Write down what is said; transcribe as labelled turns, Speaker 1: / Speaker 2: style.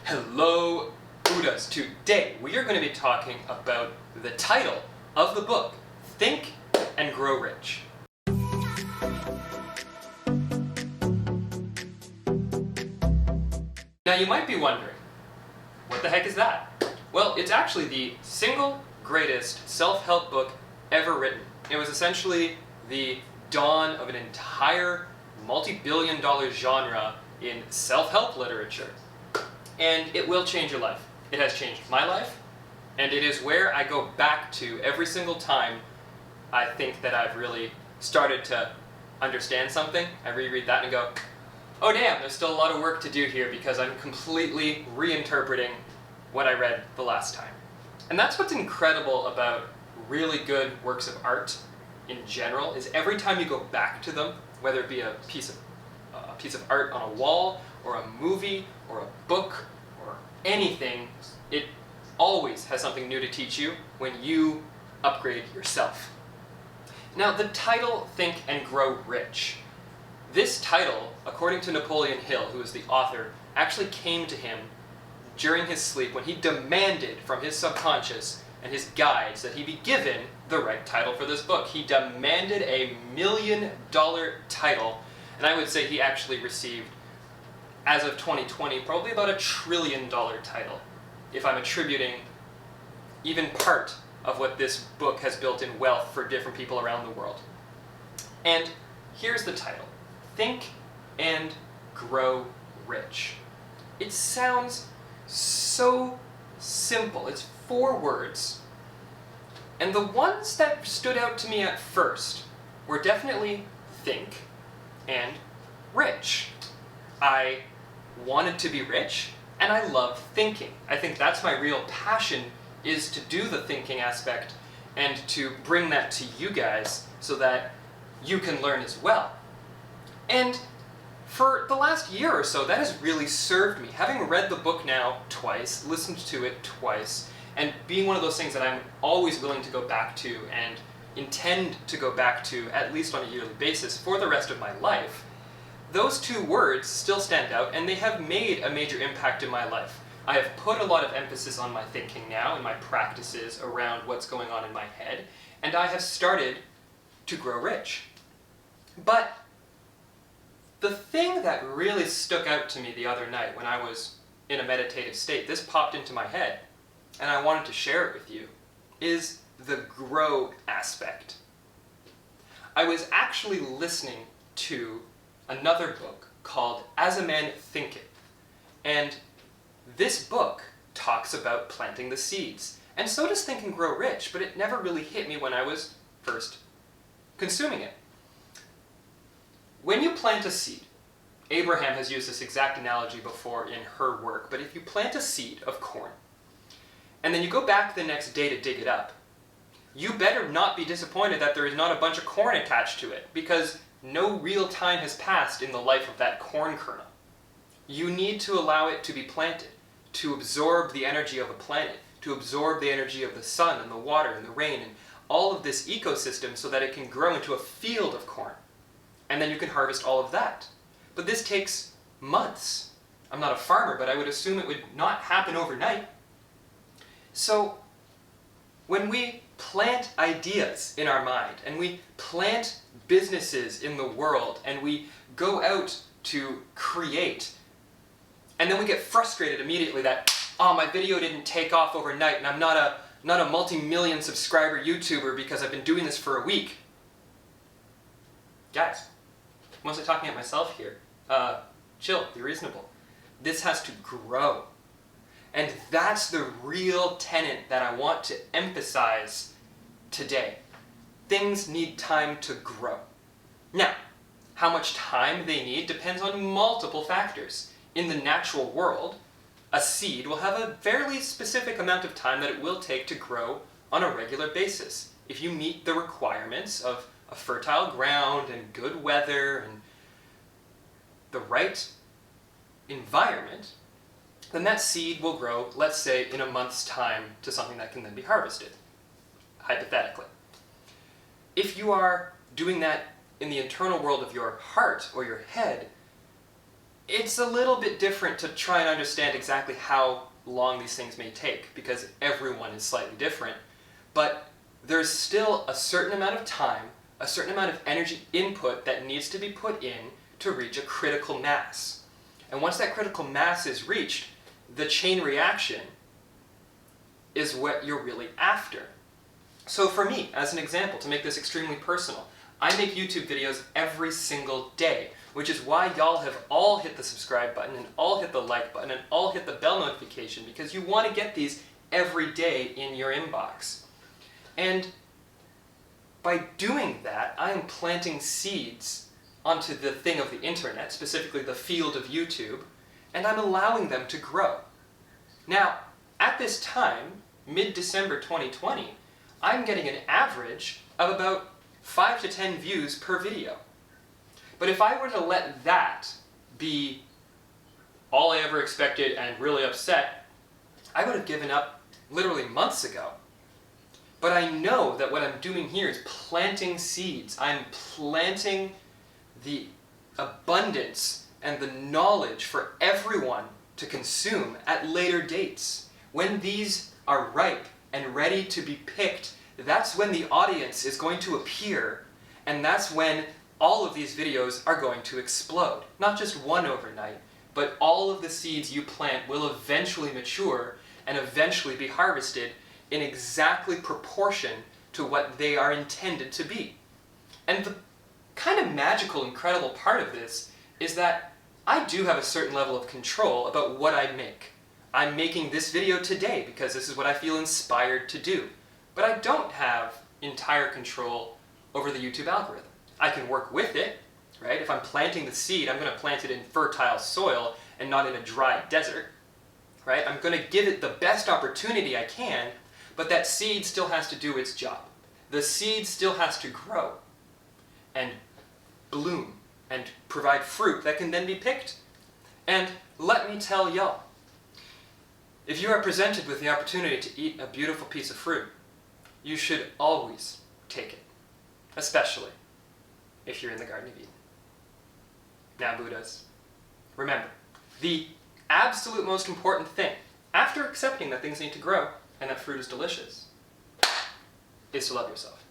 Speaker 1: Hello, Buddhas. Today we are going to be talking about the title of the book, Think and Grow Rich. Now you might be wondering, what the heck is that? Well, it's actually the single greatest self-help book ever written. It was essentially the dawn of an entire multi-billion-dollar genre in self-help literature. And it will change your life. It has changed my life, and it is where I go back to every single time I think that I've really started to understand something. I reread that and go, oh damn, there's still a lot of work to do here because I'm completely reinterpreting what I read the last time. And that's what's incredible about really good works of art in general, is every time you go back to them, whether it be a piece of art on a wall, or a movie, or a book, or anything, it always has something new to teach you when you upgrade yourself. Now, the title, Think and Grow Rich. This title, according to Napoleon Hill, who is the author, actually came to him during his sleep when he demanded from his subconscious and his guides that he be given the right title for this book. He demanded a $1 million title, and I would say he actually received, as of 2020, probably about $1 trillion title, if I'm attributing even part of what this book has built in wealth for different people around the world. And here's the title, Think and Grow Rich. It sounds so simple. It's 4 words. And the ones that stood out to me at first were definitely think and rich. I wanted to be rich, and I love thinking. I think that's my real passion, is to do the thinking aspect and to bring that to you guys so that you can learn as well. And for the last year or so, that has really served me. Having read the book now twice, listened to it twice, and being one of those things that I'm always willing to go back to and intend to go back to at least on a yearly basis for the rest of my life, those 2 words still stand out, and they have made a major impact in my life. I have put a lot of emphasis on my thinking now and my practices around what's going on in my head, and I have started to grow rich. But the thing that really stuck out to me the other night when I was in a meditative state, this popped into my head, and I wanted to share it with you, is the grow aspect. I was actually listening to another book called As a Man Thinketh, and this book talks about planting the seeds, and so does Think and Grow Rich, but it never really hit me when I was first consuming it. When you plant a seed, Abraham has used this exact analogy before in her work, but if you plant a seed of corn, and then you go back the next day to dig it up, you better not be disappointed that there is not a bunch of corn attached to it, because no real time has passed in the life of that corn kernel. You need to allow it to be planted, to absorb the energy of a planet, to absorb the energy of the sun and the water and the rain and all of this ecosystem so that it can grow into a field of corn. And then you can harvest all of that. But this takes months. I'm not a farmer, but I would assume it would not happen overnight. So when we plant ideas in our mind, and we plant businesses in the world, and we go out to create, and then we get frustrated immediately that, oh, my video didn't take off overnight, and I'm not a multi-million subscriber YouTuber because I've been doing this for a week. Guys, I'm mostly talking at myself here. Chill, be reasonable. This has to grow. And that's the real tenet that I want to emphasize today. Things need time to grow. Now, how much time they need depends on multiple factors. In the natural world, a seed will have a fairly specific amount of time that it will take to grow on a regular basis. If you meet the requirements of a fertile ground and good weather and the right environment, then that seed will grow, let's say, in a month's time to something that can then be harvested, hypothetically. If you are doing that in the internal world of your heart or your head, it's a little bit different to try and understand exactly how long these things may take, because everyone is slightly different, but there's still a certain amount of time, a certain amount of energy input that needs to be put in to reach a critical mass. And once that critical mass is reached, the chain reaction is what you're really after. So for me, as an example, to make this extremely personal, I make YouTube videos every single day, which is why y'all have all hit the subscribe button and all hit the like button and all hit the bell notification, because you want to get these every day in your inbox. And by doing that, I am planting seeds onto the thing of the internet, specifically the field of YouTube, and I'm allowing them to grow. Now, at this time, mid-December 2020, I'm getting an average of about 5 to 10 views per video. But if I were to let that be all I ever expected and really upset, I would have given up literally months ago. But I know that what I'm doing here is planting seeds. I'm planting the abundance and the knowledge for everyone to consume at later dates. When these are ripe and ready to be picked, that's when the audience is going to appear, and that's when all of these videos are going to explode. Not just one overnight, but all of the seeds you plant will eventually mature and eventually be harvested in exactly proportion to what they are intended to be. And the kind of magical, incredible part of this is that I do have a certain level of control about what I make. I'm making this video today because this is what I feel inspired to do. But I don't have entire control over the YouTube algorithm. I can work with it, right? If I'm planting the seed, I'm going to plant it in fertile soil and not in a dry desert, right? I'm going to give it the best opportunity I can, but that seed still has to do its job. The seed still has to grow and bloom and provide fruit that can then be picked. And let me tell y'all, if you are presented with the opportunity to eat a beautiful piece of fruit, you should always take it, especially if you're in the Garden of Eden. Now, Buddhas, remember, the absolute most important thing, after accepting that things need to grow and that fruit is delicious, is to love yourself.